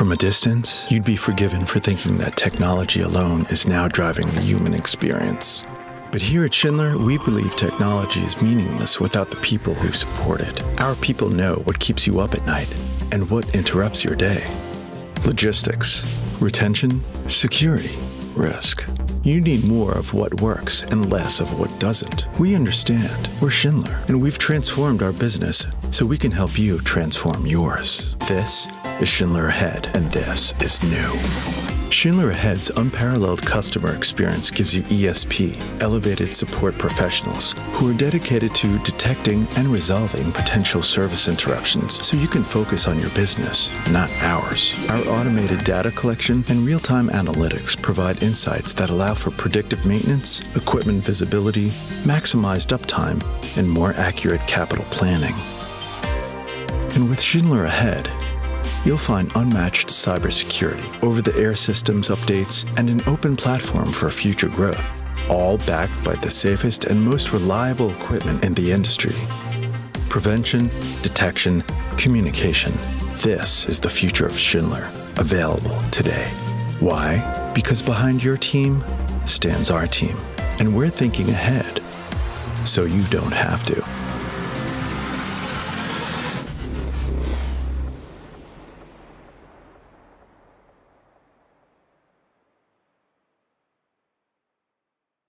From a distance, you'd be forgiven for thinking that technology alone is now driving the human experience. But here at Schindler, we believe technology is meaningless without the people who support it. Our people know what keeps you up at night and what interrupts your day. Logistics, retention, security, risk. You need more of what works and less of what doesn't. We understand. We're Schindler, and we've transformed our business so we can help you transform yours. This is Schindler Ahead, and this is new. Schindler Ahead's unparalleled customer experience gives you ESP, elevated support professionals, who are dedicated to detecting and resolving potential service interruptions so you can focus on your business, not ours. Our automated data collection and real-time analytics provide insights that allow for predictive maintenance, equipment visibility, maximized uptime, and more accurate capital planning. And with Schindler Ahead, you'll find unmatched cybersecurity, over-the-air systems updates, and an open platform for future growth, all backed by the safest and most reliable equipment in the industry. Prevention, detection, communication. This is the future of Schindler, available today. Why? Because behind your team stands our team, and we're thinking ahead, so you don't have to.